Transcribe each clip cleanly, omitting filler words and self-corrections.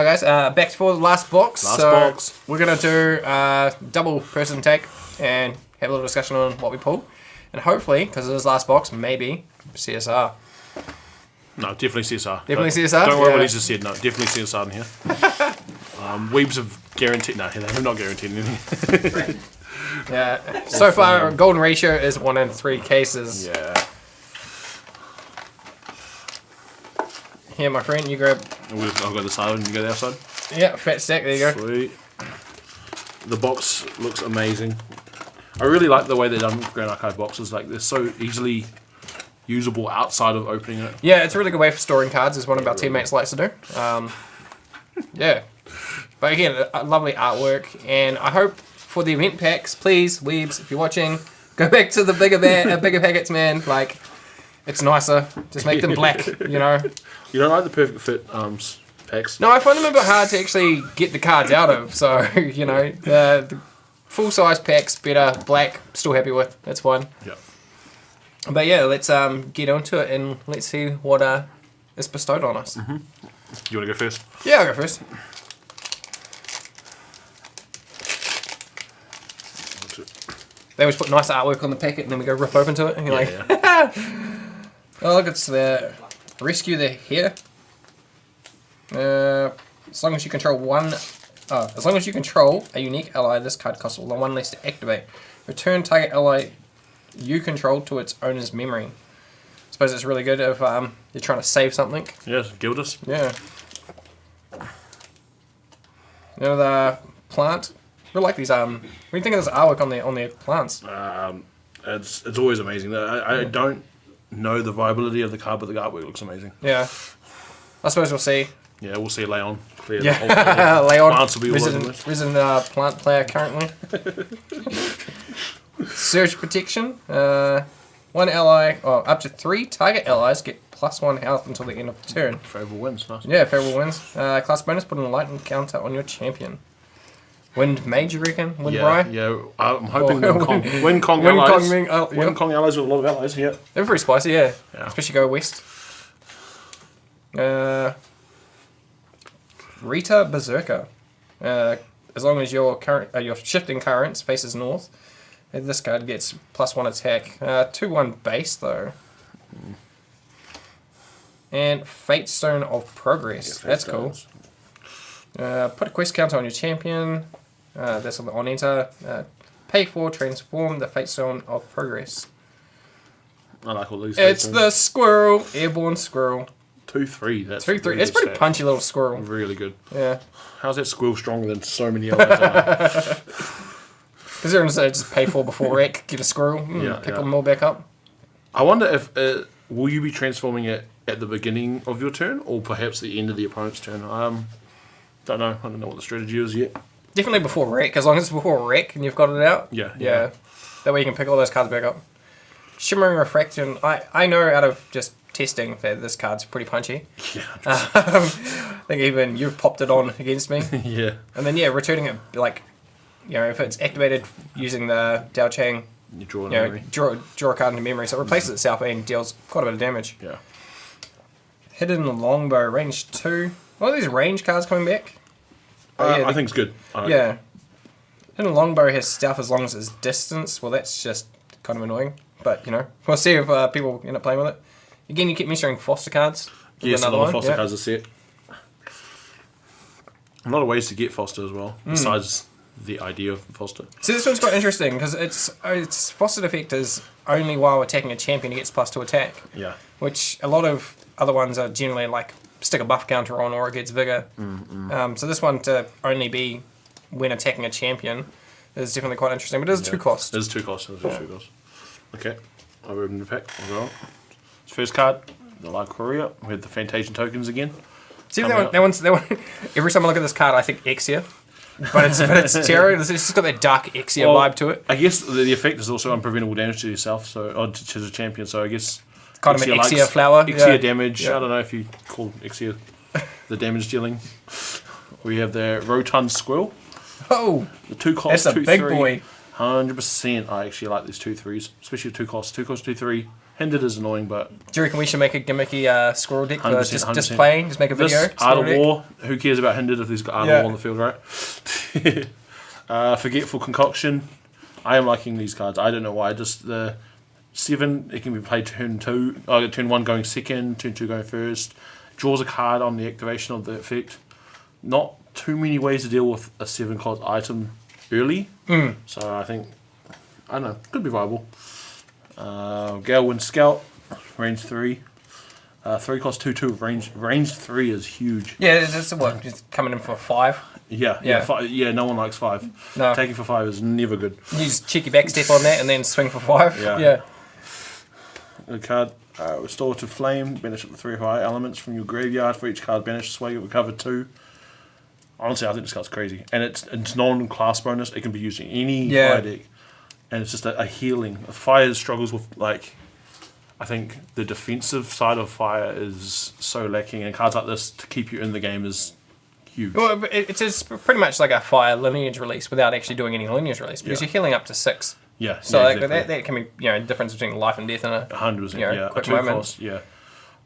Alright guys, back for the last box. Last box. We're going to do double person take and have a little discussion on what we pull. And hopefully, because it is last box, maybe CSR. No, definitely CSR. Definitely CSR? Don't worry what he just said. No, definitely CSR in here. Weebs have guaranteed... No, they have not guaranteed anything. Yeah. So far, golden ratio is 1 in 3 cases. Yeah. Here, my friend, you grab... I'll go the side and you go the outside. Yeah, fat stack, there you go. Sweet. The box looks amazing. I really like the way they've done Grand Archive boxes. Like, they're so easily usable outside of opening it. Yeah, it's a really good way for storing cards, as one of our teammates likes to do. Yeah. But again, a lovely artwork, and I hope for the event packs, please, Weebs, if you're watching, go back to the bigger packets, man. Like, it's nicer. Just make them black, you know. You don't like the perfect fit packs? No, I find them a bit hard to actually get the cards out of. So, you know, the full-size packs, better, black, still happy with. That's fine. Yeah. But yeah, let's get onto it and let's see what is bestowed on us. Mm-hmm. You want to go first? Yeah, I'll go first. They always put nice artwork on the packet and then we go rip open to it and you're oh look, it's the rescue the here. As long as you control as long as you control a unique ally, this card costs 1 less to activate. Return target ally you control to its owner's memory. I suppose it's really good if you're trying to save something. Yes, Gildas. Yeah. You know the plant. I like these. What do you think of this artwork on the plants? It's always amazing. I don't know the viability of the card, but the artwork looks amazing. Yeah. I suppose we'll see. Yeah, we'll see Leon clear Yeah, the whole Leon, plants will be all over this. resident plant player currently. Surge protection. 1 ally, up to 3 target allies get +1 health until the end of the turn. Favourable wins, nice. Yeah, favorable wins. Class bonus, put in a lightning counter on your champion. Wind Mage, you reckon? Wind Bry? Yeah, I'm hoping Wind Kong allies. Wind Kong allies with a lot of allies, yeah. They're pretty spicy, yeah. Especially go west. Rita Berserker. As long as your shifting currents faces north, this card gets +1 attack. 2/1 base though. And Fate Stone of Progress. That's cool. Put a quest counter on your champion. That's on enter. Pay for transform the Fate Stone of Progress. I like all these. It's the squirrel, airborne squirrel. 2/3. That's 2/3. It's pretty punchy little squirrel. Really good. Yeah. How's that squirrel stronger than so many others? Because they're going to say just pay for before wreck, get a squirrel, pick them all back up. I wonder if will you be transforming it at the beginning of your turn or perhaps the end of the opponent's turn? Don't know. I don't know what the strategy is yet. Definitely before wreck, as long as it's before wreck and you've got it out. Yeah. That way you can pick all those cards back up. Shimmering Refraction. I know out of just testing that this card's pretty punchy. Yeah. I think even you've popped it on against me. Yeah. And then returning it like, if it's activated using the Dao Chang, you draw a memory. Draw a card into memory, so it replaces itself and deals quite a bit of damage. Yeah. Hidden Longbow, range 2. What are these range cards coming back? I think it's good. Yeah. Hidden Longbow has stealth as long as it's distance. Well, that's just kind of annoying. But, we'll see if people end up playing with it. Again, you keep mentioning foster cards. Yes, a lot of foster cards are set. A lot of ways to get foster as well, besides the idea of foster. See, this one's quite interesting, because its fostered effect is only while attacking a champion, it gets +2 attack. Yeah. Which a lot of other ones are generally like stick a buff counter on or it gets bigger. So this one to only be when attacking a champion is definitely quite interesting, but it is 2 cost. It is 2 cost. Okay, I'll open the pack as well. First card, the La Courier. We have the Fantasian tokens again. See, that one, every time I look at this card, I think Exia. But it's Terra. It's just got that dark Exia vibe to it. I guess the effect is also unpreventable damage to yourself, to the champion. So I guess kind of an Exia flower. Exia damage. Yeah. I don't know if you call Exia the damage dealing. We have the Rotund Squirrel. Oh, the 2 cost. That's a big boy. 100%. I actually like these 2/3s, especially 2 costs. 2 cost 2/3 Hindered is annoying, but Do you reckon we should make a gimmicky squirrel deck for 100%, just 100%. playing? Just make a video. this Art squirrel of deck? War, who cares about Hindered if there's Art of War on the field, right? Forgetful Concoction. I am liking these cards. I don't know why. Just the 7, it can be played turn 2. Turn 1 going second, turn 2 going first. Draws a card on the activation of the effect. Not too many ways to deal with a 7-cost item early. So I think, I don't know, could be viable. Galewind Scout, range 3. 3 cost 2/2. Range 3 is huge. Yeah, that's what. Just coming in for 5. Yeah, no one likes 5. No. Taking for 5 is never good. You just cheeky backstep on that and then swing for 5. Yeah. The card, Restore to Flame, banish up to 3 fire elements from your graveyard. For each card banished, sway it, recover 2. Honestly, I think this card's crazy. And it's non-class bonus. It can be used in any fire deck. And it's just a healing. Fire struggles with, like, I think the defensive side of fire is so lacking. And cards like this to keep you in the game is huge. Well, it's pretty much like a fire lineage release without actually doing any lineage release because you're healing up to 6. Yeah. So exactly. that can be the difference between life and death in a 100%. quick a 2 moment. cost. Yeah.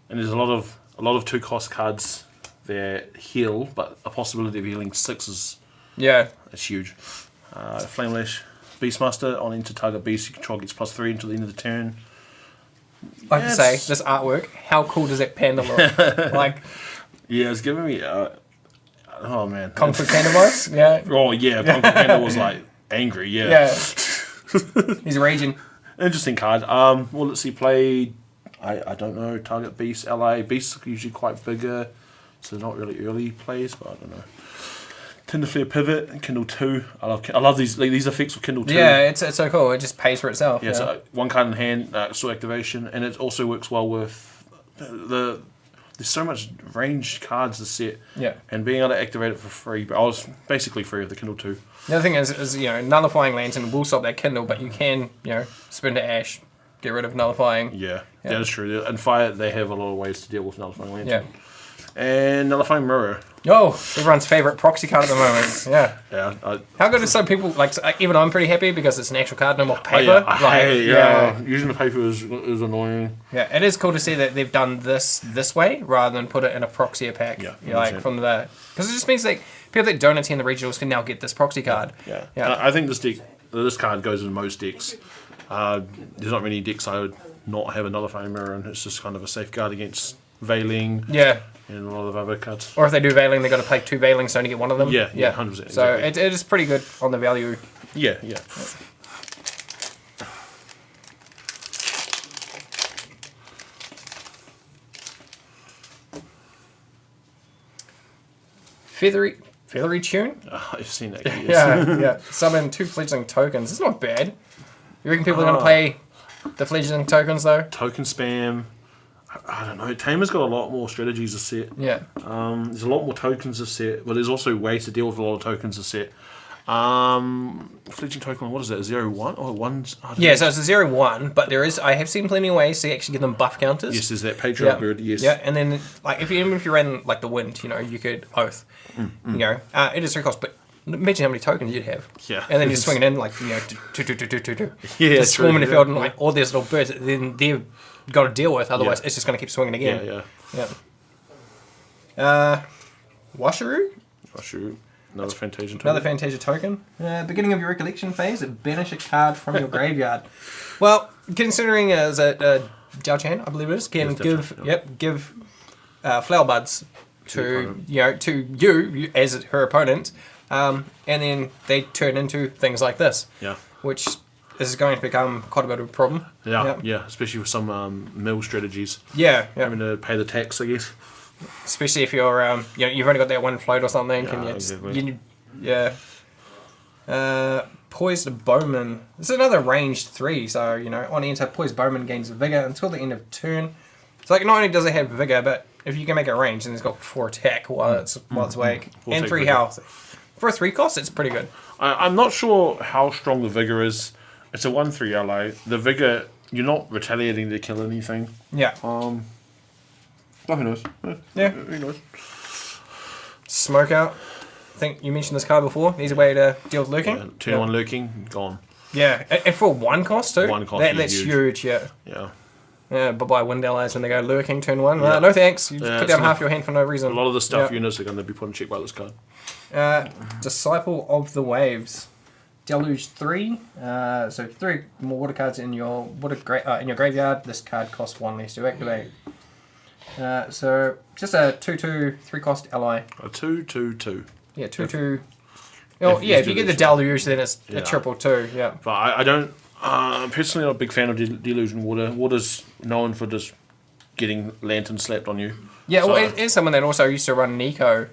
And there's a lot of 2 cost cards that heal, but a possibility of healing 6 is huge. Flamelash Beastmaster on enter target beast you control gets +3 until the end of the turn. I have to say, this artwork, how cool does that panda look? Like, yeah, it's giving me. Oh man, Kung Fu Panda vibes. Yeah. Oh yeah, Kung Fu Panda was like angry. Yeah. Yeah. He's raging. Interesting card. Well, let's see. Play. I don't know. Target beast. LA beasts are usually quite bigger, so they're not really early plays. But I don't know. Tinderflare Pivot, Kindle 2. I love these effects with Kindle 2. Yeah, it's so cool. It just pays for itself. Yeah, so 1 card in hand, still activation, and it also works well with there's so much range cards to set. Yeah. And being able to activate it for free, but I was basically free with the Kindle 2. The other thing is nullifying Lantern will stop that Kindle, but you can, spin to Ash, get rid of nullifying. Yeah, that is true. And Fire, they have a lot of ways to deal with nullifying Lantern. Yeah. And Nullifying Mirror. Oh, everyone's favourite proxy card at the moment. Yeah. Yeah. How good is some people, even I'm pretty happy because it's an actual card, no more paper. Using the paper is annoying. Yeah, it is cool to see that they've done this way rather than put it in a proxy pack. Yeah. From the... Because it just means like people that don't attend the regionals can now get this proxy card. Yeah. I think this card goes in most decks. There's not many decks I would not have a Nullifying Mirror in. It's just kind of a safeguard against Veiling. Yeah. And a lot of other cards. Or if they do Veiling, they've got to play 2 Veilings to only get one of them. Yeah, 100%. So exactly. it is pretty good on the value. Yeah. Feathery Tune? I've seen that. Yeah. Summon 2 fledgling tokens. It's not bad. You reckon people are going to play the fledgling tokens though? Token spam. I don't know. Tamer's got a lot more strategies to set. Yeah. There's a lot more tokens to set, but there's also ways to deal with a lot of tokens to set. Fledgling token, what is that? 0/1 or 1's? Yeah, so it's a 0/1, but I have seen plenty of ways to actually give them buff counters. Yes, there's that Patriot bird. Yes. Yeah, and then if you ran like the wind, you could oath. It is 3 cost, but imagine how many tokens you'd have. Yeah. And then you're swinging in two. Yeah. Just swarming the field and all these little birds that then they've got to deal with. Otherwise, it's just going to keep swinging again. Yeah. Washaroo. Another Fantasia token. Another Fantasia token. Beginning of your recollection phase, banish a card from your graveyard. Well, considering as a Jiao Chan, I believe it is, can give flower buds to you as her opponent, and then they turn into things like this. Yeah. Which is going to become quite a bit of a problem. Yeah. Especially with some mill strategies. Yeah. Having to pay the tax, I guess. Especially if you're you've only got that 1 float or something. Exactly. Poised Bowman. This is another ranged 3, so on enter, Poised Bowman gains vigor until the end of turn. It's like not only does it have vigor, but if you can make it range, then it's got 4 attack while it's awake and 3 health. For a 3 cost, it's pretty good. I'm not sure how strong the vigor is. It's a 1/3 ally. The vigor, you're not retaliating to kill anything. Yeah. Who knows? Yeah. Who knows? Smoke out. I think you mentioned this card before. Easy way to deal with lurking. Yeah, turn 1 lurking, gone. Yeah, and for 1 cost too. 1 cost. That's huge. Yeah. Yeah. Bye-bye wind allies when they go lurking turn 1. Yeah. No thanks. You just put it's down not- half your hand for no reason. A lot of the stuff units are going to be put in check by this card. Disciple of the Waves. Deluge 3. So 3 more water cards in your in your graveyard. This card costs 1 less to activate. So just a 2/2 3-cost ally. A 2/2/2. Yeah, 2/2. Oh, yeah, if you get the Deluge, then it's a 2/2. Yeah. But I don't. I'm personally not a big fan of Deluge and Water. Water's known for just getting lantern slapped on you. Yeah, So- well, as someone that also used to run Nico,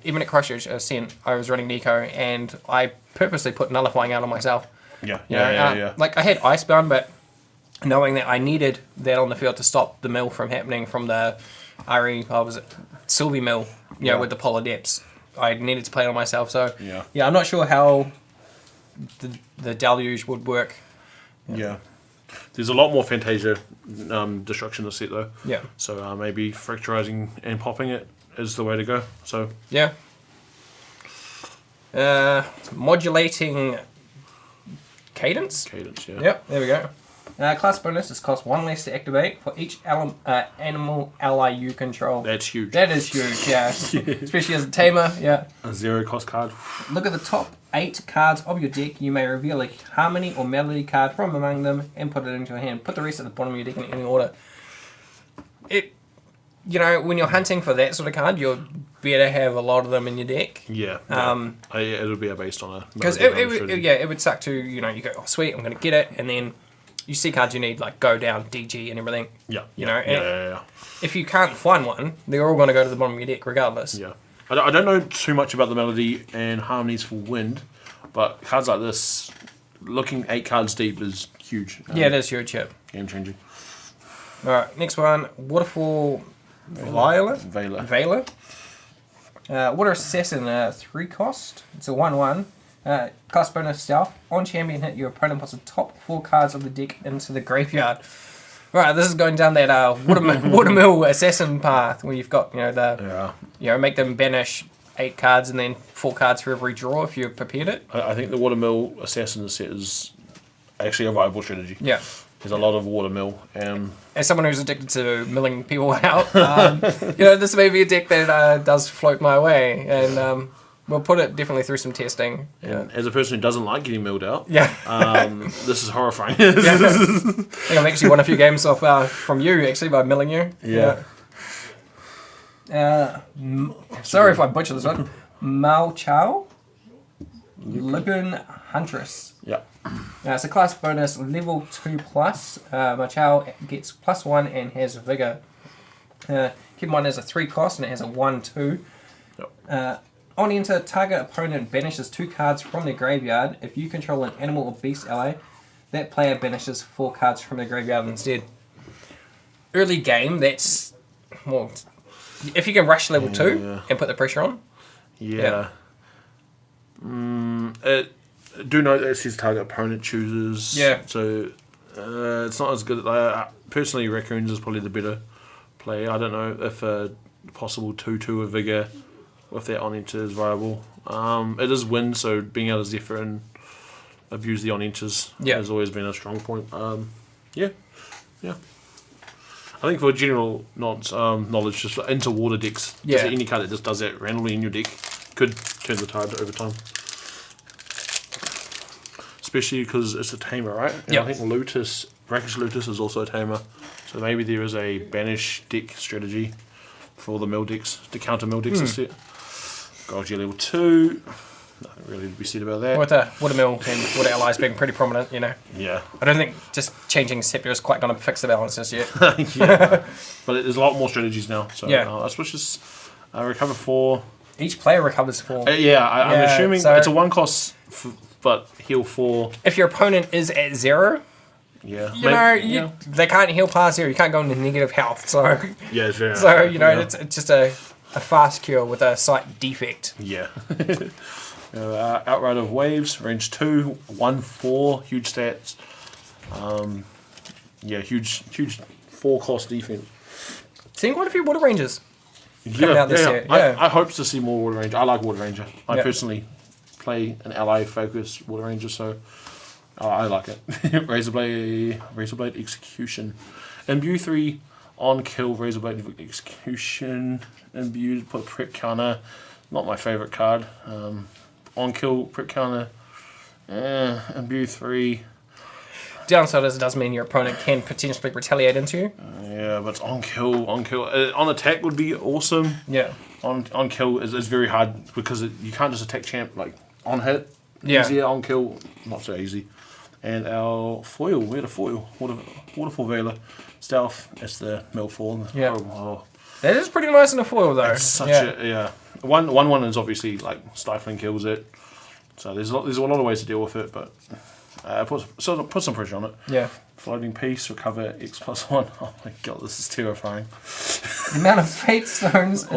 even at Christchurch Ascent, I was running Nico, and I purposely put Nullifying out on myself. Yeah, You know, yeah. Like, I had Icebound, but knowing that I needed that on the field to stop the mill from happening from the Sylvie mill, you know, with the Polar Depths, I needed to play it on myself. So, Yeah. I'm not sure how the Deluge would work. Yeah. There's a lot more Fantasia destruction to set though. Yeah. So maybe fracturizing and popping it is the way to go. So Yeah. Modulating cadence. yeah. Yep, there we go. Class bonus is cost 1 less to activate for each animal ally you control. That's huge. That is huge, yeah. Especially as a tamer, yeah. A 0 cost card. Look at the top 8 cards of your deck. You may reveal a harmony or melody card from among them and put it into your hand. Put the rest at the bottom of your deck in any order. When you're hunting for that sort of card, you'll better have a lot of them in your deck. Yeah. It'll be based on a. Because it would suck to, you go, oh sweet, I'm going to get it, and then you see cards you need, like Go Down, DG, and everything. Yeah. Yeah. If you can't find one, they're all going to go to the bottom of your deck regardless. Yeah. I don't know too much about the melody and harmonies for wind, but cards like this, looking 8 cards deep is huge. Yeah, it is huge, yeah. Game changing. Alright, next one. Waterfall Veiler. Water Assassin, 3-cost. It's a 1/1. Class bonus stealth. On champion hit, your opponent puts the top 4 cards of the deck into the graveyard. Right, this is going down that watermill assassin path where you've got make them banish 8 cards and then 4 cards for every draw if you've prepared it. I think the watermill assassin set is actually a viable strategy. Yeah. There's a lot of watermill. As someone who's addicted to milling people out, this may be a deck that does float my way, and we'll put it definitely through some testing. And as a person who doesn't like getting milled out, this is horrifying. I think I've actually won a few games off from you, actually, by milling you. Yeah. Sorry if I butcher this one. Mao Chao, Lagoon Huntress. Yeah. It's a class bonus, level 2+. Mao Chao gets +1 and has Vigor. Keep in mind, it has a 3-cost and it has a 1/2. Yep. On enter, target opponent banishes 2 cards from their graveyard. If you control an animal or beast ally, that player banishes 4 cards from their graveyard instead. Early game, that's more. If you can rush level 2 and put the pressure on. Yeah. Do note that it says target opponent chooses. Yeah. So it's not as good. Personally, Raccoons is probably the better play. I don't know if a possible 2/2 of Vigor with that on enter is viable. It is wind, so being able to Zephyr and abuse the on enters has always been a strong point. Yeah. I think for general knowledge, just into water decks, just any card that just does that randomly in your deck could turn the tide over time. Especially because it's a tamer, right? And I think Brackish Lutus is also a tamer. So maybe there is a banish deck strategy for the mill decks, to counter mill decks instead. Golgi level 2. Nothing really to be said about that. With Watermill and Water Allies being pretty prominent, Yeah. I don't think just changing Scepter is quite going to fix the balance just yet. But there's a lot more strategies now. So I suppose just recover 4. Each player recovers 4. I'm assuming it's a 1-cost, but heal 4. If your opponent is at 0, they can't heal past 0. You can't go into negative health. So it's very it's just a fast cure with a slight defect. Yeah. Outright of Waves, range 2, 1/4, huge stats. Huge 4-cost defense. Seeing quite a few Water Rangers. I hope to see more Water Ranger. I like Water Ranger. I personally play an ally focused Water Ranger, so Oh, I like it. Razorblade Execution. Imbue 3 on kill Razorblade Execution. Imbued, put prep counter. Not my favourite card. On kill prep counter. Imbue 3. Downside is it does mean your opponent can potentially retaliate into you. Yeah, but it's on kill. On attack would be awesome. Yeah. On kill is very hard because you can't just attack champ like on hit. Yeah. Easier on kill, not so easy. And our foil, we had a foil. Waterfall Veiler. Stealth, it's the Milfoil. Yeah. Oh, That is pretty nice in a foil though. it's such a, yeah. One is obviously like stifling kills it. So there's a lot of ways to deal with it, but put some pressure on it. Yeah. Floating piece, recover X+1. Oh my god, this is terrifying. The amount of fate stones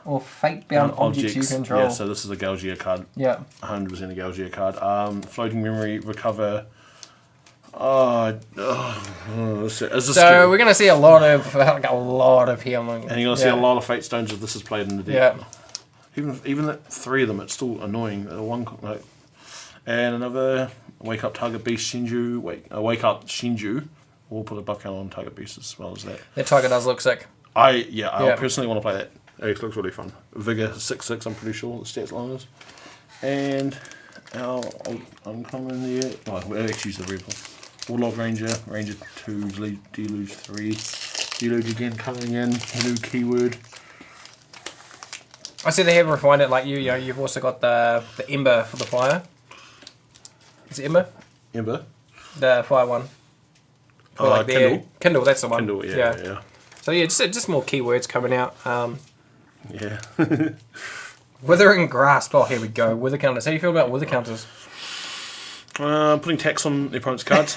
or fate bound objects you control. Yeah, so this is a Galgia card. Yeah. 100% a Galgia card. Floating memory, recover. Is this So we're gonna see a lot of healing. and you're gonna see a lot of fate stones if this is played in the deck. Yeah. Even that 3 of them, it's still annoying. And another wake up target beast Shinju. Wake up Shinju. We'll put a buff count on target beast as well as that. That tiger does look sick. I personally want to play that. It looks really fun. Vigor 6/6, I'm pretty sure the stats line is. And our uncommon there. Oh, we'll actually use the red one. Warlock Ranger 2, Deluge 3. Deluge again coming in. New keyword. I see they have refined it like you've also got the Ember for the fire. Is it Ember? Ember? The fire one. For like Kindle? Kindle, that's the one. Kindle, yeah. So yeah, just more keywords coming out. Yeah. Withering Grasp. Oh, here we go. Wither counters. How do you feel about wither counters? Putting tax on the opponent's cards.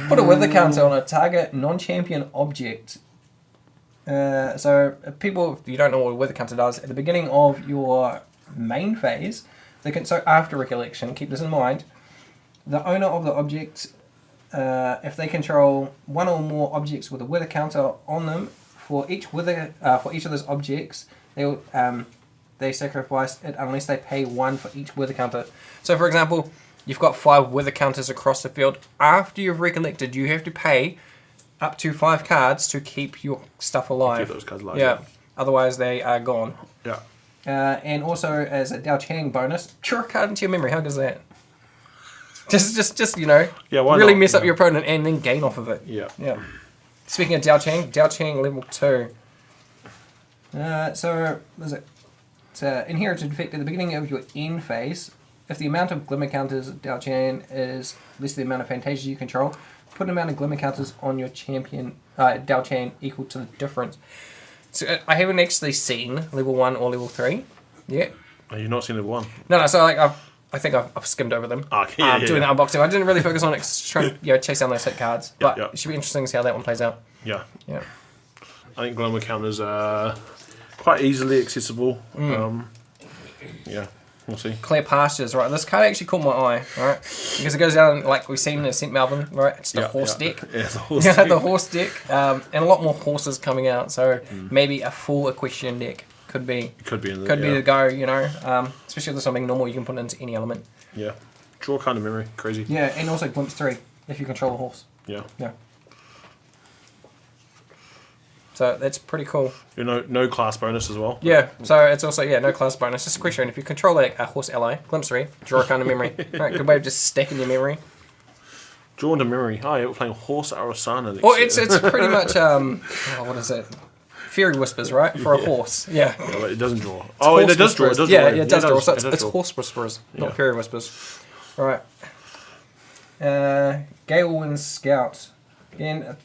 Put a wither counter on a target non-champion object. So people, if you don't know what a wither counter does, at the beginning of your main phase, so after recollection, keep this in mind, the owner of the object, if they control one or more objects with a wither counter on them, for each of those objects, they sacrifice it unless they pay 1 for each wither counter. So for example, you've got 5 wither counters across the field. After you've recollected, you have to pay up to 5 cards to keep your stuff alive. Keep those cards alive. Yeah. Otherwise, they are gone. Yeah. And also, as a Dao Chang bonus, draw a card into your memory. How goes that? Just why really not? mess up your opponent and then gain off of it. Yeah. Yeah. Speaking of Dao Chang level 2. So, was it? It's inherited effect at the beginning of your end phase. If the amount of glimmer counters Dao Chang is less than the amount of Fantasias you control, put an amount of glimmer counters on your champion Dao Chang equal to the difference. So I haven't actually seen level 1 or level 3 yet. Oh, you've not seen level 1? No. So like I think I've skimmed over them. Okay, doing the unboxing. I didn't really focus on it, trying to chase down those hit cards. But it should be interesting to see how that one plays out. Yeah. Yeah. I think glimmer counters are quite easily accessible. Yeah, we'll see. Clear Pastures, right? This card actually caught my eye, right? Because it goes down like we've seen in the St. Melbourne, right? It's the horse deck. Yeah, the horse Yeah, deck. the horse deck. And a lot more horses coming out. So maybe a full equestrian deck could be in be the go, especially with this one being normal, you can put it into any element. Yeah. Draw kind of memory. Crazy. Yeah, and also Glimpse 3 if you control a horse. Yeah. Yeah. So that's pretty cool. No class bonus as well. Yeah, so it's also, no class bonus. Just a question. If you control a horse ally, Glimpse 3, draw a kind of memory. Right, good way of just stacking your memory. Draw into memory. Oh, yeah, we're playing Horse Arasana next Well, year. it's pretty much, what is it? Fairy Whispers, right? For a horse. Yeah. Yeah, but it doesn't draw. It does draw. It does Yeah, draw. it does draw. So does it's draw. Horse Whisperers, not Yeah. Fairy Whispers. All right. Galewind Scout. Again,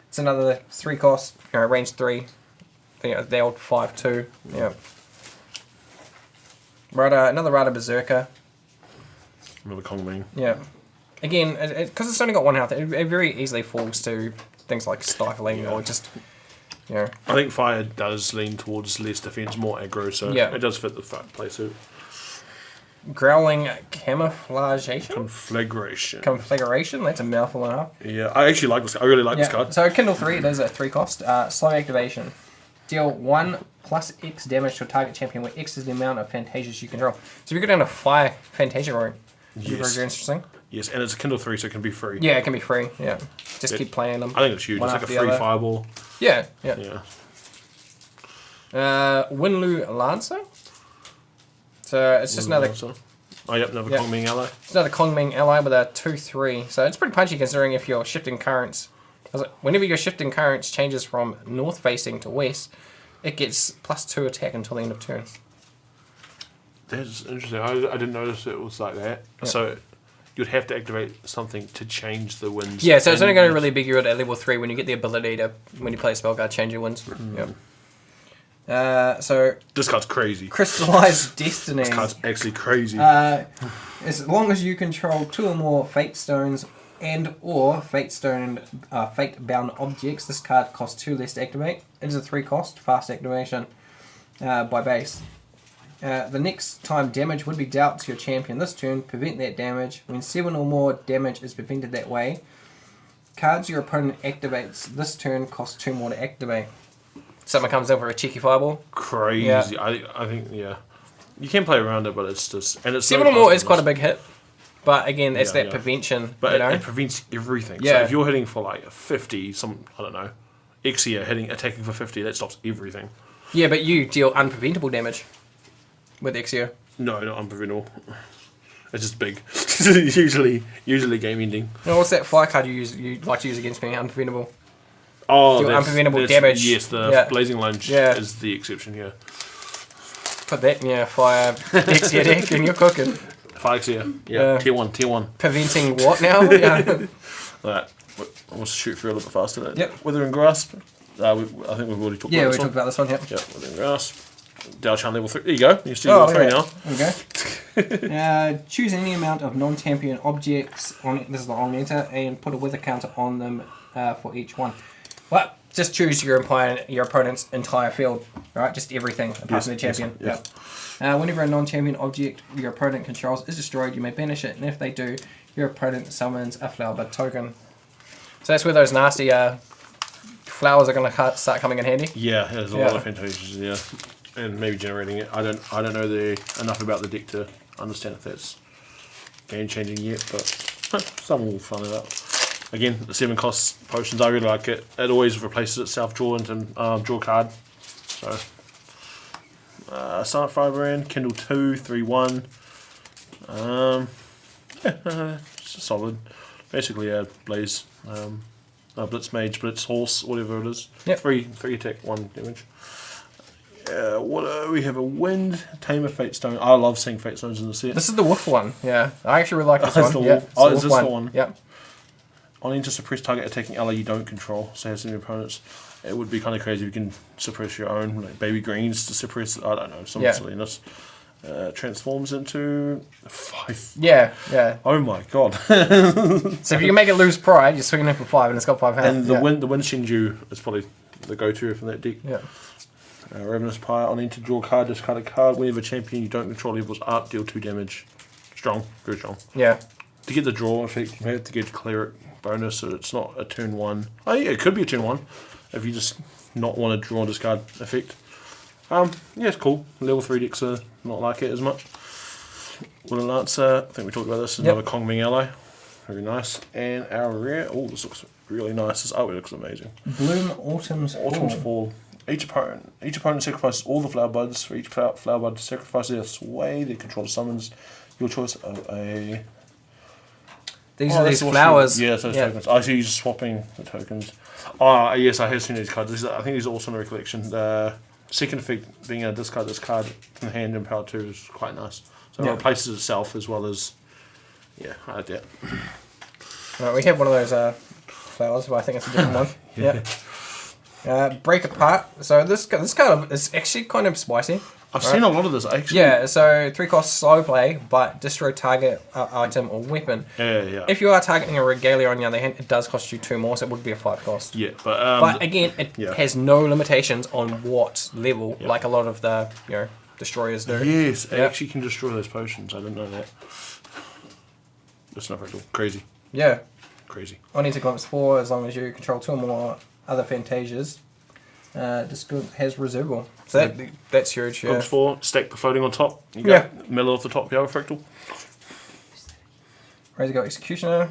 it's another 3 cost, range 3. The old 5/2. Yeah. Another Rada Berserker. Another Kongming. Yeah. Again, because it's only got 1 health, it very easily falls to things like stifling or just, I think fire does lean towards less defense, more aggro, so it does fit the play suit. Growling Camouflagation? Conflagration. That's a mouthful and a half. Yeah, I actually like this. I really like this card. So Kindle 3, it is a 3 cost. Slow activation. Deal 1 plus X damage to a target champion, where X is the amount of Fantasias you control. So if you go down a fire Fantasia route, Yes. very interesting. Yes, and it's a Kindle 3, so it can be free. Yeah, it can be free. Yeah, just keep playing them. I think it's huge. One It's like a after the free other. fireball. Yeah. Yeah. Winlu Lancer. So it's just another. Oh, yep, another Yep. Kongming ally. It's another Kongming ally with a 2/3. So it's pretty punchy considering if your shifting currents. Whenever your shifting currents changes from north facing to west, it gets +2 attack until the end of turn. That's interesting. I didn't notice it was like that. Yep. So you'd have to activate something to change the winds. Yeah, so it's only going to really big you at level 3 when you get the ability to, when you play a spell card, change your winds. Yep. So This card's crazy. Crystallized Destiny. This card's actually crazy. As long as you control 2 or more Fate Stones and or Fate-bound objects, this card costs 2 less to activate. It is a 3 cost, fast activation by base. The next time damage would be dealt to your champion this turn, prevent that damage. When 7 or more damage is prevented that way, cards your opponent activates this turn cost 2 more to activate. Someone comes over a cheeky fireball. Crazy. Yeah. I think, yeah. You can play around it, but it's just... And it's 7 or more is quite a big hit. But again, it's that yeah. prevention. But you know? it prevents everything. Yeah. So if you're hitting for like 50, I don't know, Exia attacking for 50, that stops everything. Yeah, but you deal unpreventable damage with Exia. No, not unpreventable. It's just big. usually game ending. No, what's that fire card you like to use against me? Unpreventable. Oh, Do unpreventable damage. Yes, the Yeah. Blazing Lunge Yeah. is the exception here. Put that in your fire Exia deck and you're cooking. Fikes here. Yeah, tier 1. Preventing what now? Yeah. Alright, I want to shoot through a little bit faster. Yep. Withering Grasp. I think we've already talked Yeah, about we this talked one. about this one, yep. Yeah, Withering Grasp. Dalchan level 3. There you go. You're still level 3 now. There we go. Choose any amount of non-champion objects, this is the on enter, and put a wither counter on them for each one. Well, just choose your opponent's entire field, right? Just everything apart from the champion. Yes. Yep. Whenever a non-champion object your opponent controls is destroyed, you may banish it, and if they do, your opponent summons a flowerbud token. So that's where those nasty flowers are going to start coming in handy. Yeah, there's a lot of Fantasias, yeah. And maybe generating it. I don't know enough about the deck to understand if that's game changing yet, but someone will find it out. Again, the 7 costs potions, I really like it. It always replaces itself, draw a card. So Silent Firebrand, Kindle 2, 3/1. It's solid. Basically a Blaze, Blitz Mage, Blitz Horse, whatever it is. Yep. 3 attack, 1 damage. We have a Wind, Tamer Fate Stone. I love seeing Fate Stones in the set. This is the wolf one, yeah. I actually really like this It's one. the Yeah, wolf. it's the Is wolf this the one? Yep. On enter, suppress target attacking ally you don't control. So has any opponents. It would be kind of crazy if you can suppress your own, like baby greens to suppress, I don't know, some silliness. Transforms into 5. Yeah. Oh my god. So if you can make it lose pride, you're swinging it for 5 and it's got 5 hands. And the Wind Shinju is probably the go-to from that deck. Yeah. Ravenous Pyre, on enter, draw a card, discard a card. Whenever champion you don't control levels up, deal 2 damage. Strong, very strong. Yeah. To get the draw effect, you have to get cleric bonus, so it's not a turn 1. Oh yeah, it could be a turn 1 if you just not want to draw and discard effect. Yeah, it's cool. Level 3 decks are not like it as much. Wooden Lancer, I think we talked about this, another Kongming ally. Very nice. And our rare, oh, this looks really nice. This artwork looks amazing. Bloom Autumn's Fall. Each opponent sacrifices all the flower buds. For each flower bud sacrifice their sway, their control summons your choice of a... These are these flowers. Yeah, so tokens. I see you swapping the tokens. Oh, yes, I have seen these cards. I think these are also in the recollection. The second effect being a discard this card from the hand in power 2 is quite nice. So it replaces itself as well as... Yeah, I like that. Right, we have one of those flowers, but I think it's a different one. Yeah. Break Apart. So this card is actually kind of spicy. I've seen a lot of this, actually. Yeah, so 3 cost slow play, but destroy target item or weapon. Yeah. If you are targeting a regalia on the other hand, it does cost you 2 more, so it would be a 5 cost. Yeah, but again, it has no limitations on what level, like a lot of the destroyers do. Yes, it actually can destroy those potions. I didn't know that. That's not very cool. Crazy. Yeah. Crazy. On into glimpse 4, as long as you control 2 or more other Fantasias, this has residual. So that's huge. Yeah. Glimpse 4, stack the floating on top. You got middle of the top, Power Fractal. Razor Go Executioner.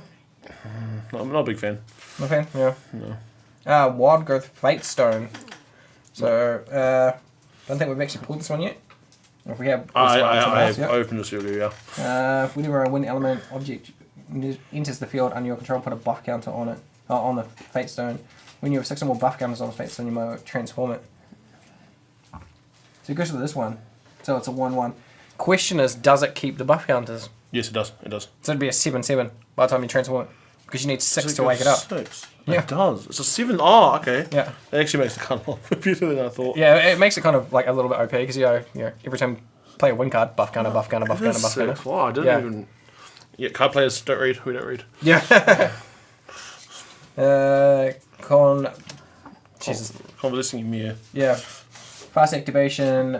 No, I'm not a big fan. No fan? Yeah. No. Wild Growth Fate Stone. So, don't think we've actually pulled this one yet. Or if we have, I have opened this earlier, yeah. whenever a wind element object enters the field under your control, put a buff counter on it, on the Fate Stone. When you have 6 or more buff counters on the Fate Stone, you might transform it. So it goes with this one. So it's a 1/1. Question is, does it keep the buff counters? Yes, it does. It does. So it'd be a 7/7 by the time you transform it. Because you need 6 to wake it up. 6? Yeah. It does. It's a 7. Oh, okay. Yeah. It actually makes the cut off better than I thought. Yeah, it makes it kind of like a little bit OP because you know, every time you play a win card, buff counter, buff counter, buff counter, buff counter. Wow, I didn't even. Yeah, card players don't read. We don't read. Yeah. Jesus. Convalescing Mir. Yeah. Fast activation,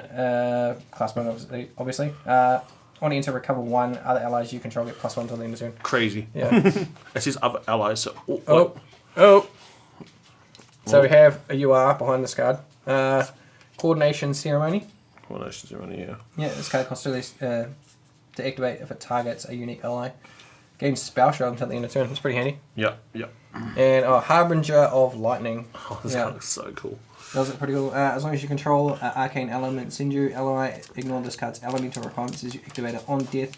class mode, obviously. On enter, recover 1. Other allies you control get +1 until the end of turn. Crazy. Yeah. It says other allies. So, So we have a UR behind this card. Coordination Ceremony. Coordination Ceremony, yeah. Yeah, this card costs 2 to activate if it targets a unique ally. Gains Spell Shroud until the end of turn. It's pretty handy. Yeah. And Harbinger of Lightning. Oh, this card looks so cool. Does it pretty cool. As long as you control Arcane Element, send your ally, ignore this card's elemental requirements as you activate it on death.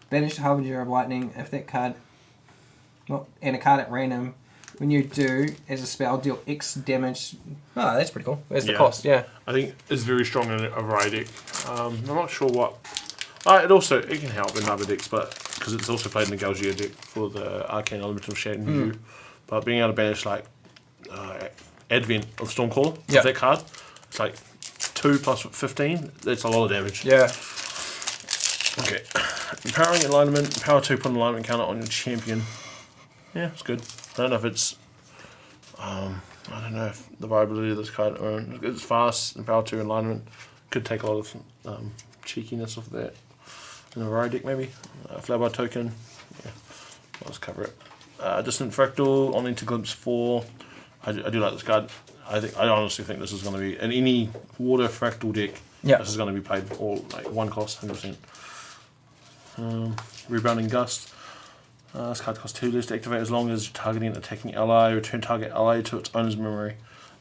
Banish Harbinger of Lightning. If that card, and a card at random, when you do, as a spell, deal X damage. Oh, that's pretty cool. There's the cost, yeah. I think it's very strong in a Rai deck. I'm not sure what. It can help in other decks, but because it's also played in the Galgia deck for the Arcane Elemental Shadow View. But being able to banish like Advent of Stormcaller, with that card, it's like 2 plus 15. That's a lot of damage. Yeah. Okay. Empowering alignment. Power 2, put an alignment counter on your champion. Yeah, it's good. I don't know if it's. I don't know if the viability of this card. It's fast and power 2 alignment. Could take a lot of cheekiness off that. In a Rai deck, maybe. Flower token. Yeah. Let's cover it. Distant Fractal on into Glimpse 4. I do like this card. I honestly think this is going to be in any water fractal deck. Yeah. This is going to be played all like 1 cost, 100%. Rebounding Gust. This card costs 2 less to activate as long as targeting an attacking ally. Return target ally to its owner's memory.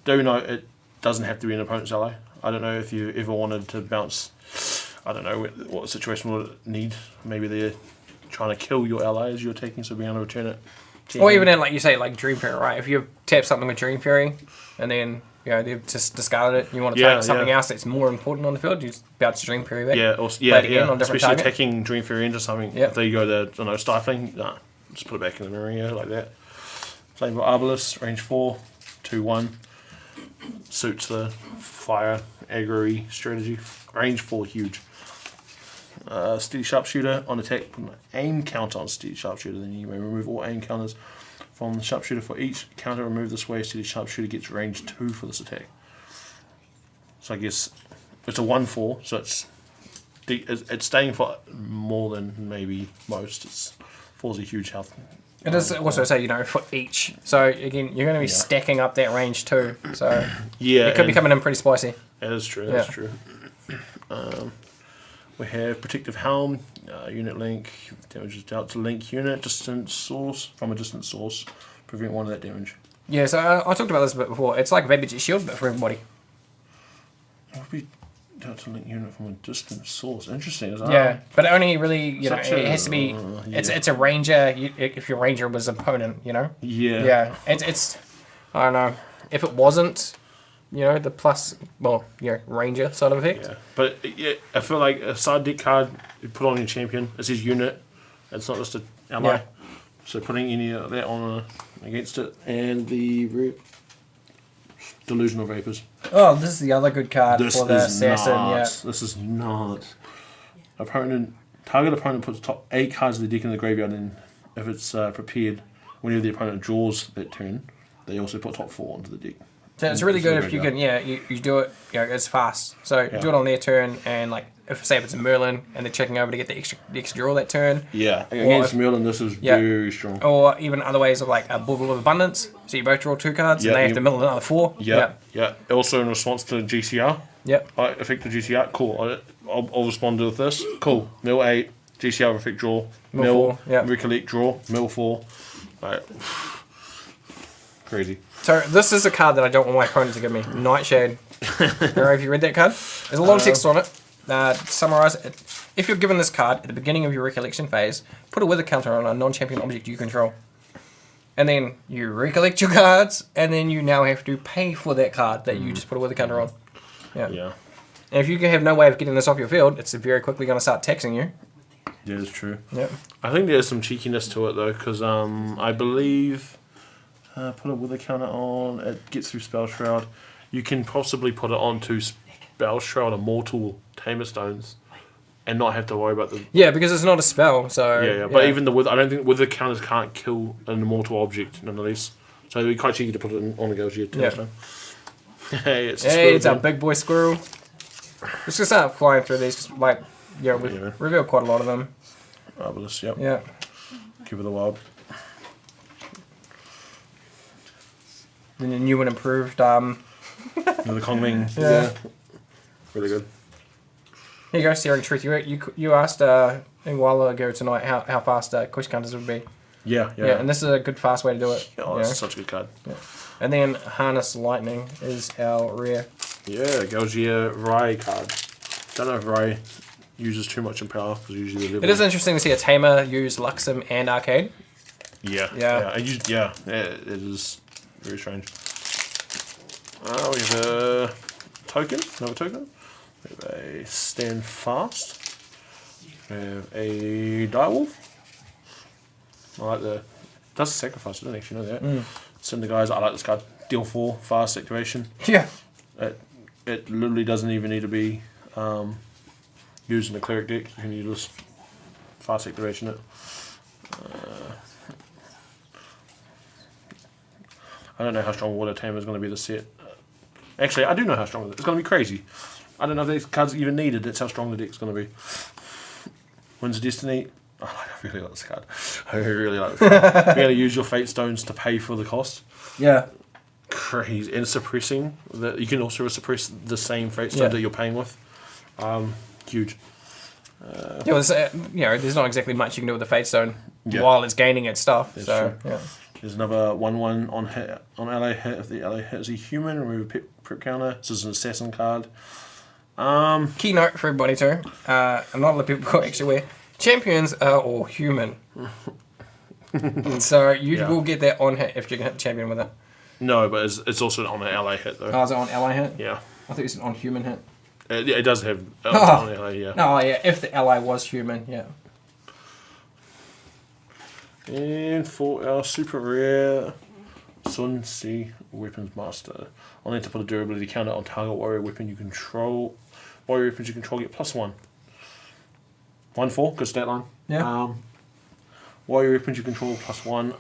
Do know it doesn't have to be an opponent's ally. I don't know if you ever wanted to bounce. I don't know what situation would it need. Maybe they're trying to kill your ally as you're attacking, so being able to return it. Or even in, like you say, like Dream Fury, right? If you tap something with Dream Fury, and then they've just discarded it, you want to take something else that's more important on the field, you just bounce Dream Fury back. Yeah, On especially attacking Dream Fury into something. Yeah. If they go to stifling, just put it back in the memory, like that. Same for Arbalest, range 4, 2/1. Suits the fire aggro strategy. Range 4, huge. Steady Sharpshooter on attack, put an aim counter on Steady Sharpshooter, then you may remove all aim counters from the Sharpshooter. For each counter removed this way, Steady Sharpshooter gets range 2 for this attack. So I guess it's a 1/4, so it's staying for more than maybe most. It's 4's a huge health. It does also say, for each. So again, you're going to be stacking up that range too. So it could be coming in pretty spicy. That is true, that's true. We have Protective Helm, unit link, damages dealt to link unit, distant source, from a distant source, prevent 1 of that damage. Yeah, so I talked about this a bit before. It's like Vapor Shield, but for everybody. What would be dealt to link unit from a distant source? Interesting, isn't it? Yeah, but only really, it has to be, it's a ranger, if your ranger was opponent, Yeah. Yeah, it's I don't know, if it wasn't, the plus, ranger side of effect. Yeah, but I feel like a side deck card you put on your champion, it says unit, it's not just an ally. Yeah. So putting any of that on against it, and the Delusional Vapors. Oh, this is the other good card for the assassin. Nuts. Yeah, this is nuts. Target opponent puts top 8 cards of the deck in the graveyard, and if it's prepared, whenever the opponent draws that turn, they also put top 4 onto the deck. So it's really good if you can, you do it, it's fast. So do it on their turn, and like, if it's a Merlin, and they're checking over to get the extra draw that turn. Yeah, against Merlin, this is very strong. Or even other ways of like a Bauble of Abundance, so you both draw 2 cards, and they have to mill another 4. Yeah. Also in response to GCR. Yeah. Effective GCR, cool. I'll respond to this. Cool. Mill 8, GCL Reflect draw. Mill 4, yeah. Recollect draw. Mill 4. Like, crazy. So this is a card that I don't want my opponent to give me. Nightshade. Have you read that card? There's a lot of text on it. To summarize it, if you're given this card at the beginning of your recollection phase, put a wither counter on a non-champion object you control. And then you recollect your cards, and then you now have to pay for that card that you just put a wither counter on. Yeah. And if you have no way of getting this off your field, it's very quickly going to start taxing you. Yeah, it's true. Yep. I think there's some cheekiness to it though, because I believe put a wither counter on, it gets through Spell Shroud. You can possibly put it onto Spell Shroud Immortal Tamer Stones and not have to worry about the... Yeah, because it's not a spell, so... Yeah. But even the wither... I don't think wither counters can't kill an immortal object, nonetheless. So it'd be quite cheeky to put it on the Gaugier Tamer Stone. Hey, it's our big boy squirrel. Let's just start flying through these, 'cause, like, we've revealed quite a lot of them. Marvelous, yep. Yeah. Keep it the wild. Then the new and improved... The Kongming. Yeah. Really good. Here you go, Searing Truth. You asked a while ago tonight how fast quest counters would be. Yeah. And this is a good fast way to do it. Oh, that's such a good card. Yeah. And then Harness Lightning is our rare. Yeah, Gaugier Rai card. Don't know if Rai uses too much in power, because usually the level... It is interesting to see a Tamer use Luxem and Arcade. Yeah. It is very strange. We have a token, another token. We have a Stand Fast. We have a Direwolf. I like the... It does sacrifice, I didn't actually know that. Send the guys, I like this card. Deal 4, fast activation. Yeah. It literally doesn't even need to be used in a cleric deck. You can use fast activation it. I don't know how strong Water Tamer is going to be this set. Actually, I do know how strong it is. It's going to be crazy. I don't know if these cards are even needed. That's how strong the deck's going to be. Winds of Destiny. Oh, I really like this card. I really like this card. You're going to use your Fate Stones to pay for the cost. Yeah. Crazy. And suppressing. You can also suppress the same Fate Stone that you're paying with. Huge. There's not exactly much you can do with the Fate Stone while it's gaining its stuff. That's true. Yeah. There's another 1/1 on ally hit. If the ally hit is a human, remove a prep counter. This is an assassin card. Keynote for everybody too. Not a lot of people actually wear. Champions are all human. So you will get that on hit if you can hit the champion with it. No, but it's also on an ally hit though. Oh, is it on ally hit? Yeah. I think it's on human hit. It does have on ally, yeah. No, yeah, if the ally was human, yeah. And for our super rare Sun Sea Weapons Master, I'll need to put a durability counter on target warrior weapon you control. Warrior weapons you control get +1. 1/4, good stat line. Yeah. Warrior weapons you control +1.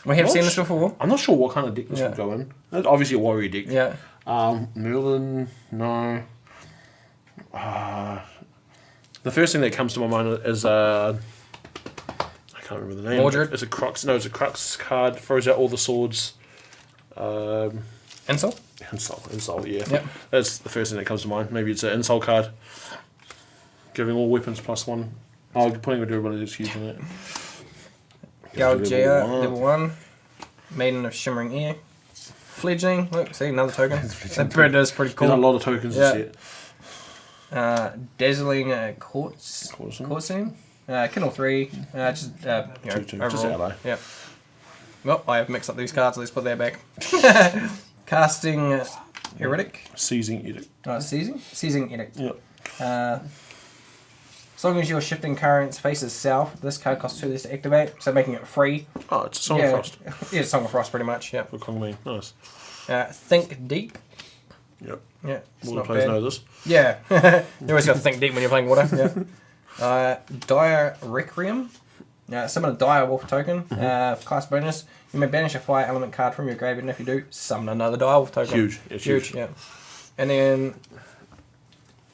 We have seen this before. I'm not sure what kind of deck this would go in. It's obviously a warrior deck. Yeah. Merlin, no. The first thing that comes to my mind is I can't remember the name. Mordred? It's a Crux. No, it's a Crux card. Throws out all the swords. Insult? Insult, yeah. Yep. That's the first thing that comes to mind. Maybe it's an insult card. Giving all weapons +1. Oh, putting a durability excuse in it. Gaugier, level 1. Maiden of Shimmering Air. Fledgling. Look, see, another token. That bird is pretty cool. There's a lot of tokens to set. Dazzling Courtscene. Kindle 3. Just overall. Yeah. Well, I have mixed up these cards. Let's put that back. Casting Heretic. Seizing Edict. Seizing Edict. Yep. As long as your shifting currents faces south, this card costs 2 less to activate, so making it free. Oh, it's a Song of Frost. Yeah, it's Song of Frost pretty much, yeah. For Kongming, nice. Think Deep. Yep. Yeah. Water players know this. Yeah. You always got to think deep when you're playing water. Yeah. Dire Requiem. Summon a Dire Wolf token. Class bonus. You may banish a fire element card from your graveyard, and if you do, summon another Dire Wolf token. Huge. It's huge. Yeah. And then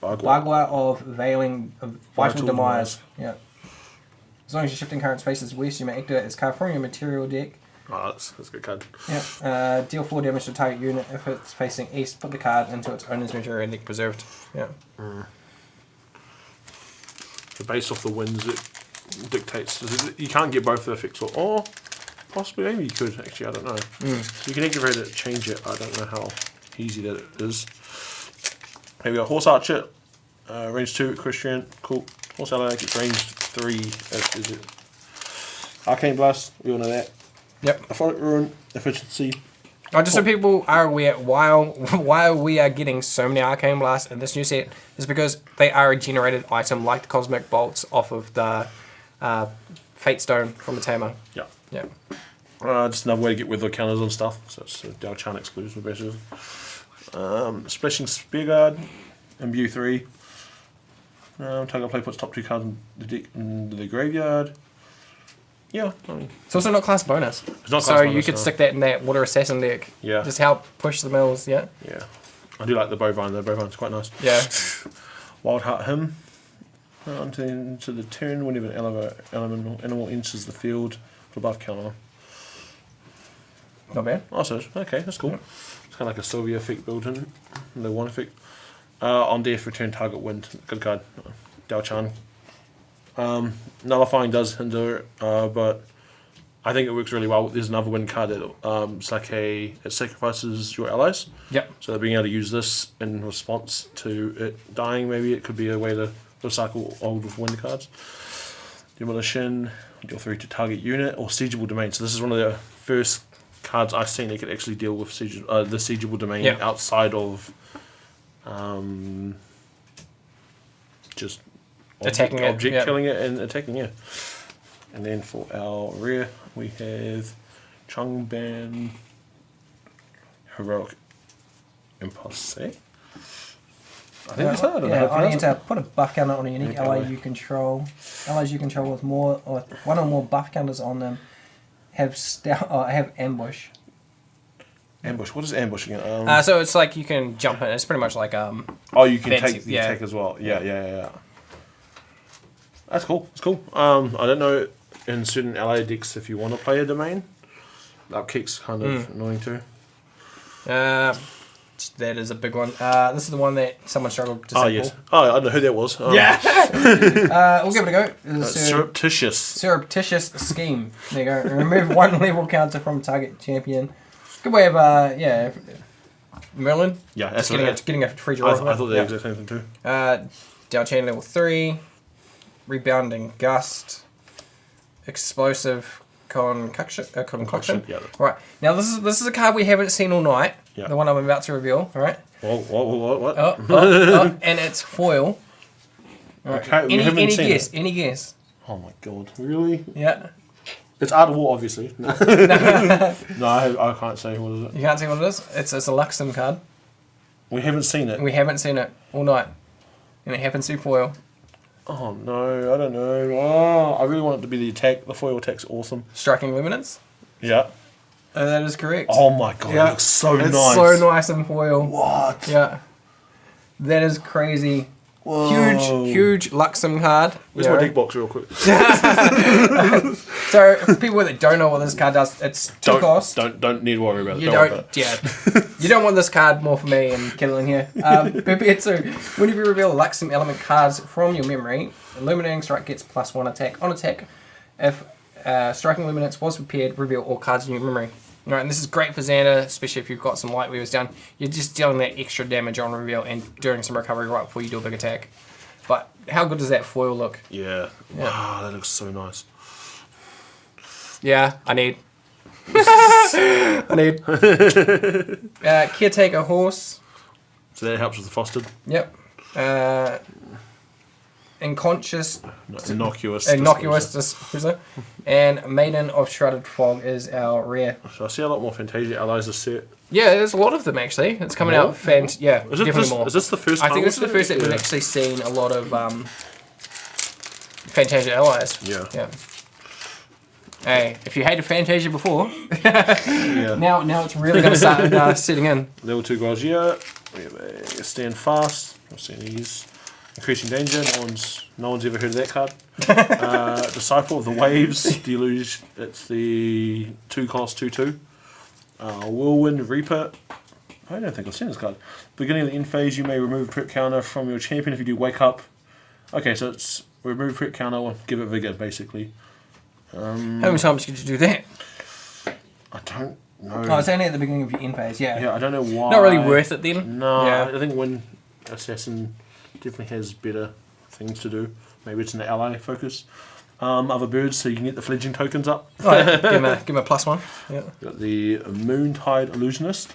Bagua of Vital Demise. Yeah. As long as your shifting currents faces west, you may activate this card from your material deck. Oh, that's a good card. Yeah. Deal 4 damage to target unit. If it's facing east, put the card into its owner's material deck preserved. Yeah. So based off the winds, it dictates. You can't get both the effects, or possibly maybe you could. Actually, I don't know. You can activate it, change it. I don't know how easy that it is. Here we go. Horse Archer, range 2, Christian. Cool. Horse Ally gets range 3. Is it? Arcane Blast. We all know that. Yep. Aphonic Ruin, efficiency. Just so people are aware, why we are getting so many Arcane Blasts in this new set is because they are a generated item like the Cosmic Bolts off of the Fate Stone from the Tamer. Yeah. Yeah. Just another way to get weather counters on stuff. So it's a Dao Chan exclusive, basically. Splashing Spear Guard, Imbue 3. Target player puts top 2 cards in the deck into the graveyard. Yeah, I mean, It's also not class bonus. It's not so class you bonus, could no. stick that in that Water Assassin deck. Yeah. Just help push the mills, yeah? Yeah. I do like the Bovine though. Bovine's quite nice. Yeah. Wild Heart Him. Into the turn, whenever an animal enters the field, for buff counter. Not bad. Oh, so okay, that's cool. It's kind of like a Sylvia effect built in. The one effect. On death, return target wind. Good card. Dao Chan. Nullifying does hinder it, but I think it works really well. There's another win card that it's like it sacrifices your allies. Yep. So being able to use this in response to it dying, maybe it could be a way to recycle old win cards. Demolition, deal 3 to target unit or siegeable domain. So this is one of the first cards I've seen that could actually deal with the siegeable domain outside of just Attacking object it, killing it and attacking it. And then for our rear, we have Changban Heroic Impulse. I think that's hard. Yeah, on enter, put a buff counter on a unique ally you control. Allies you control with one or more buff counters on them have have ambush. Ambush. What is ambush again? So it's like you can jump in. It's pretty much like oh, you can fancy, take the attack as well. Yeah. That's cool. It's cool. I don't know in certain ally decks if you want to play a domain. Upkick's kind of annoying too. that is a big one. This is the one that someone struggled to sample. Oh yes. Oh, I don't know who that was. Yeah. We'll give it a go. Surreptitious. Surreptitious scheme. There you go. Remove one level counter from target champion. Good way of Merlin. Yeah, that's getting a free draw. I thought the exact same thing too. Down chain level 3. Rebounding Gust. Explosive Concoction. Yeah. Right. Now this is a card we haven't seen all night. Yeah. The one I'm about to reveal. All right. What? And it's foil. All right. Okay, we haven't seen guess? it. Any guess? Oh my god, really? Yeah. It's Art of War, obviously. No, I can't say what is it. You can't see what it is? It's a Luxem card. We haven't seen it. We haven't seen it all night. And it happens to be foil. Oh no, I don't know. Oh, I really want it to be the attack. The foil attack's awesome. Striking Luminance. Yeah. That is correct. Oh my god, Yeah. it looks so It's nice. so nice in foil. What? Yeah. That is crazy. Whoa. Huge Luxem card. Where's my deck box real quick? So, for people that don't know what this card does, it's 2 cost. Don't need to worry about it. You Don't worry about it. yeah. You don't want this card more for me and Kettling here. Prepare to, whenever you reveal Luxem element cards from your memory, Illuminating Strike gets +1 attack on attack. If Striking Luminance was prepared, reveal all cards in your memory. Right, and this is great for Xander, especially if you've got some light weavers down. You're just dealing that extra damage on reveal and doing some recovery right before you do a big attack. But how good does that foil look? Yeah. Yeah. Wow, that looks so nice. Yeah, I need. Caretaker Horse. So that helps with the fostered. Yep. Unconscious. Innocuous. Disposer. And Maiden of Shrouded Fog is our rare. So I see a lot more Fantasia allies this set. Yeah, there's a lot of them actually. It's coming out. Yeah, Is it definitely more. Is this the first I time think this is the first that yeah. we've actually seen a lot of Fantasia allies. Yeah. Yeah. Hey, if you hated Fantasia before, Yeah. now it's really going to start sitting in. Level 2 guys here. We have a Stand Fast. I've seen these. Increasing Danger. No one's ever heard of that card. Disciple of the Waves. Deluge. It's the 2 cost 2/2. Whirlwind Reaper. I don't think I've seen this card. Beginning of the end phase, you may remove a prep counter from your champion if you do Wake Up. Okay, so it's remove crit counter, give it vigor, basically. How many times could you do that? I don't know. Oh, it's only at the beginning of your end phase, yeah. Yeah, I don't know why. Not really worth it then. No, Yeah. I think when Assassin definitely has better things to do. Maybe it's an ally focus. Other birds, so you can get the fledgling tokens up. Oh, yeah. give him a +1. Yeah. Got the Moontide Illusionist.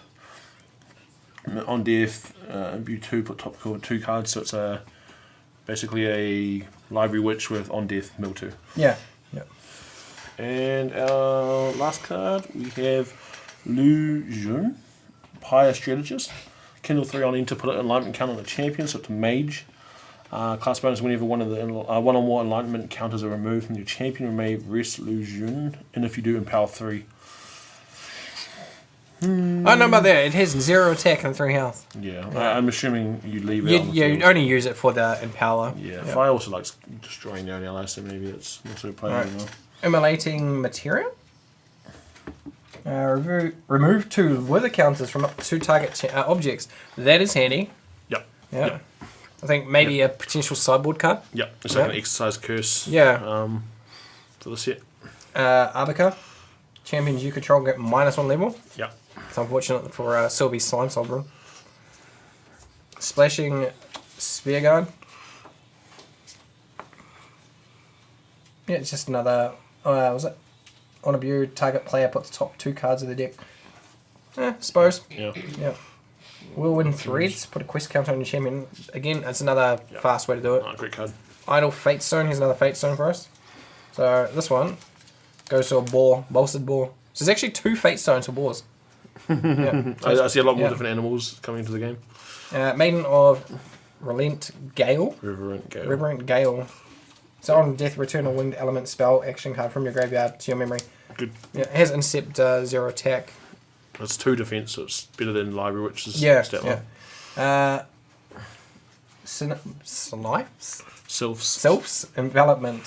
On death, imbue 2, put topical with 2 cards, so it's basically a library witch with on death mill 2. Yeah. And our last card, we have Lu Jun, Pyre Strategist. Kindle 3 on enter, put an enlightenment count on a champion, so it's a mage. Class bonus whenever one or more enlightenment counters are removed from your champion, you may rest Lu Jun, and if you do, empower 3. I don't know about that. It has 0 attack and 3 health. Yeah, I'm assuming you leave it on the you'd field. only use it for the Empower. Yeah, Fire also likes destroying the only allies, so maybe it's also played Right. well. Immolating Material. Remove 2 wither counters from up to 2 target objects. That is handy. Yep. Yeah. Yep. I think maybe a potential sideboard card. Yep. It's like an exercise curse. Yeah. For the set. Arbiter. Champions you control get -1 level. Yep. It's unfortunate for Sylvie's Slime Sovereign. Splashing Spear Guard. Yeah, it's just another. Was it? On a view, target player puts the top 2 cards of the deck. Suppose. Yeah. Yeah. Whirlwind Threads, put a quest counter on your champion. Again, it's another fast way to do it. Oh, great card. Idle Fate Stone, here's another Fate Stone for us. So this one goes to a boar, bolstered boar. So there's actually 2 Fate Stones for boars. Yeah. I see a lot more yeah. different animals coming into the game. Maiden of Relent Gale. Reverent Gale. Gale. So on death, return a wind element spell action card from your graveyard to your memory. Good. Yeah, it has Intercept, 0 attack. It's 2 defense, so it's better than library, which is stat line. Snipes? Sylphs. Envelopment.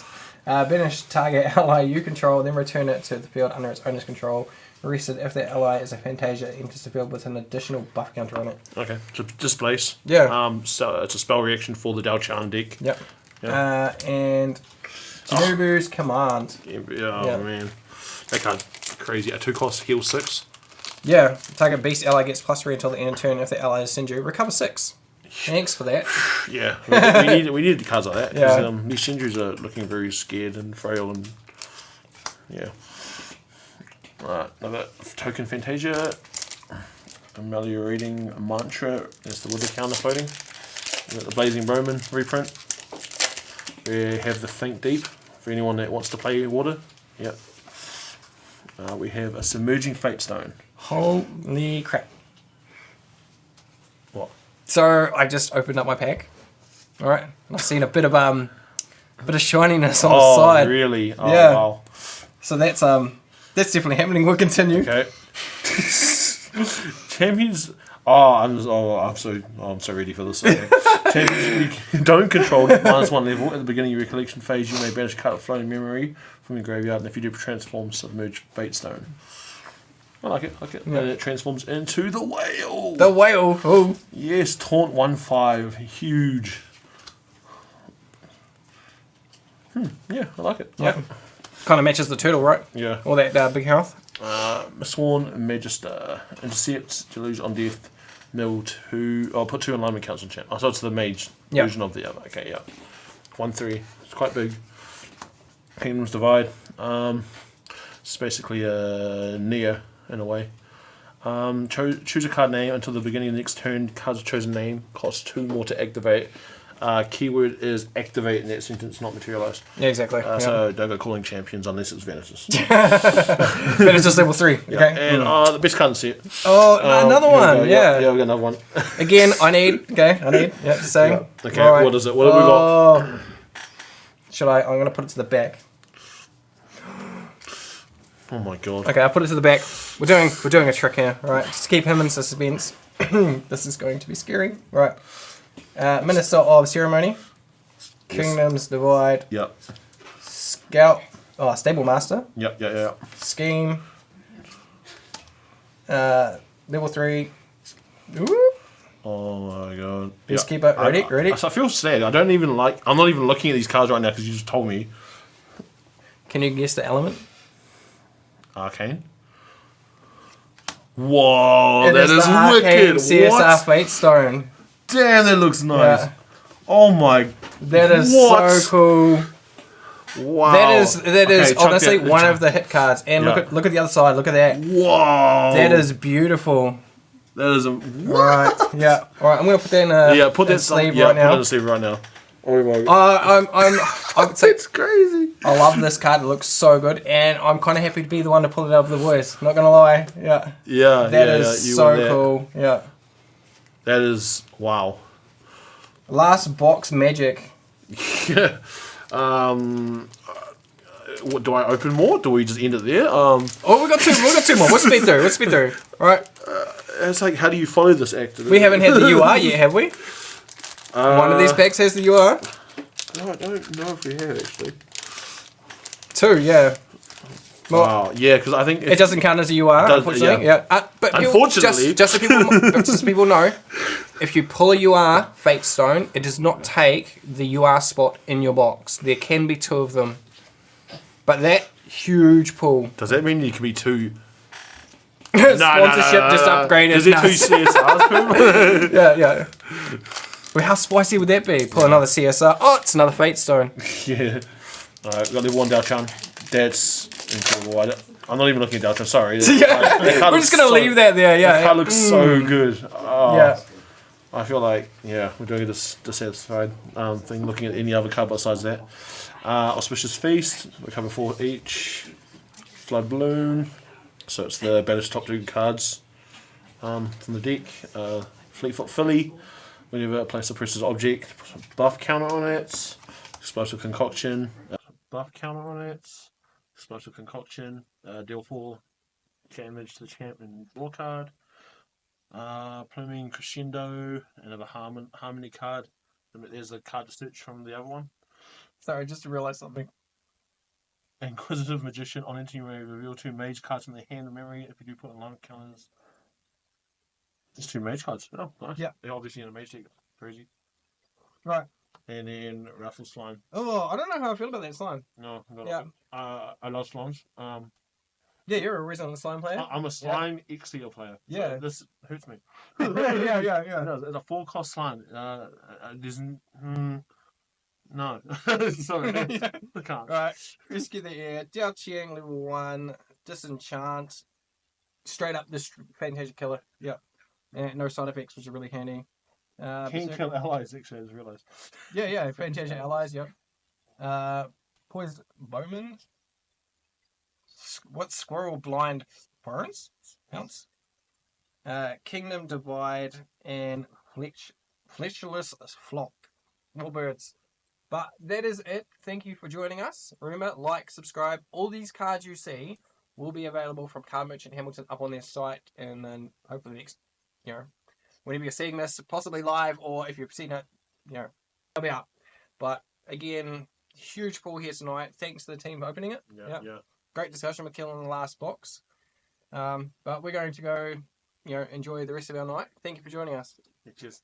Banish target ally you control, then return it to the field under its owner's control. Rested if that ally is a Fantasia, it enters the field with an additional buff counter on it. Okay, so displace. Yeah. So it's a spell reaction for the Dalchan deck. Yep. Yeah. And Janubu's Command. Yeah, man. That card, crazy. A 2-cost, heal 6. Yeah. Target beast ally gets +3 until the end of turn. If the ally is Sinju, recover 6. Thanks for that. Yeah, we needed cards like that. Yeah. These Shinjus are looking very scared and frail and yeah. Right, another token Fantasia. Ameliorating Mantra. That's the Wither counter floating. We got the Blazing Bowman reprint. We have the Think Deep for anyone that wants to play water. Yep. We have a Submerging Fate Stone. Holy crap. What? So I just opened up my pack. Alright. I've seen a bit of shininess on the side. Really? Oh, Yeah. wow. So that's definitely happening. We'll continue. Okay. Champions. I'm so ready for this. Okay. Champions you don't control -1 level at the beginning of your collection phase. You may banish a card of floating memory from your graveyard, and if you do, transform Submerge Fate Stone. I like it. Yeah. And it transforms into the whale. The whale. Oh. Yes, taunt 1/5, huge. Yeah, I like it. Yeah. Kind of matches the turtle, right? Yeah. All that big health. Sworn Magister. Intercepts, deluge on death, mill 2. I'll put 2 alignment counts on champ. Oh, so it's the mage Yeah. version of the other. Okay, yeah. 1/3. It's quite big. Kingdoms Divide. It's basically a Nia in a way. Choose a card name until the beginning of the next turn. Card's chosen name costs 2 more to activate. Keyword is activate in that sentence, not materialize. Yeah, exactly. So don't go calling champions unless it's Venetus. But it's just level 3. Yeah. Okay. And the best card in the set. Oh, another Here we one. go. Yeah. Yeah, we got another one. Again, I need. Yeah, just saying. Yeah. Okay, All right. what is it? What have we got? Should I? I'm going to put it to the back. Oh my god. Okay, I'll put it to the back. We're doing a trick here. All right. Just keep him in suspense. This is going to be scary. Right. Minister of Ceremony. Kingdoms Divide. Yep. Scout. Oh, Stable Master. Yep. Scheme. Level 3. Ooh. Oh my god. Let's keep it ready. Ready? I feel sad. I'm not even looking at these cards right now because you just told me. Can you guess the element? Arcane. Whoa, It that is is the Arcane wicked. CSR What? Fate Stone. Damn, that looks nice. Yeah. Oh my. That is What? so cool. Wow. That is Okay, chuck honestly that- one of the hit cards. And Yeah. look at the other side. Look at that. Whoa. That is beautiful. That is a. Right. Yeah. All right. I'm gonna put that in a Put in that sleeve yeah, right put it in now. the sleeve right now. Oh my god. I would say It's crazy. I love this card. It looks so good, and I'm kind of happy to be the one to pull it out of the boys. Not gonna lie. Yeah. Yeah. That yeah, is you so won that. cool. Yeah. That is wow. Last box magic. Yeah. What, do I open more? Do we just end it there? Oh, we got two more. Let's speed through. Let's speed through. All right. It's like, how do you follow this act? We haven't had the UR yet, have we? One of these packs has the UR. No, I don't know if we have actually. Two, yeah. Well, Wow, yeah, because I think it doesn't count as a UR, unfortunately. yeah. Yeah. But Unfortunately. just so people know, if you pull a UR Fate Stone, it does not take the UR spot in your box. There can be two of them. But that huge pull. Does that mean you can be two? Sponsorship just upgraded. Is it two CSRs? Yeah. Well, how spicy would that be? Pull another CSR. Oh, it's another Fate Stone. Yeah. Alright, we've got the one Dalchan. That's incredible. I'm not even looking at Dalchan, sorry. We're just going to leave that there, yeah. That card looks so good. Oh, Yeah. I feel like, we're doing a dissatisfied thing, looking at any other card besides that. Auspicious Feast, we cover 4 each. Flood Bloom, so it's the banished top 2 cards from the deck. Fleetfoot Filly, whenever a player suppresses object, put a buff counter on it. Explosive Concoction, buff counter on it. Explosive Concoction, deal 4 damage to the champ and draw card. Pluming Crescendo, another Harmony card. There's a card to search from the other one. Sorry, just to realise something. Inquisitive Magician, on entering you may reveal 2 mage cards from the hand of memory. If you do put alignment counters. There's 2 mage cards. Oh, nice. Yeah. They're obviously in a mage deck. Crazy. Right. And then Raffle Slime. Oh, I don't know how I feel about that slime. No, I'm Yeah. I love slimes. Yeah, you're a resident slime player. I'm a slime Exia player. Yeah. So this hurts me. yeah. No, it's a 4-cost slime. There's no. Sorry. Yeah. I can't. Right. Rescue the Air. Jiao Qiang, level 1. Disenchant. Straight up this Fantasia Killer. Yeah. And no side effects, which is really handy. Can kill allies, actually, I just realised. Yeah. Fantasia Allies, yep. Poised Bowman. What? Squirrel Blind Forest? Pounce. Kingdom Divide and Fletcherless Flock. More birds. But that is it. Thank you for joining us. Remember, like, subscribe. All these cards you see will be available from Card Merchant Hamilton up on their site, and then hopefully next, whenever you're seeing this, possibly live, or if you've seen it, they'll be up. But again, huge pull here tonight. Thanks to the team for opening it. Yeah. Great discussion with Kill in the last box. But we're going to go, enjoy the rest of our night. Thank you for joining us. Cheers.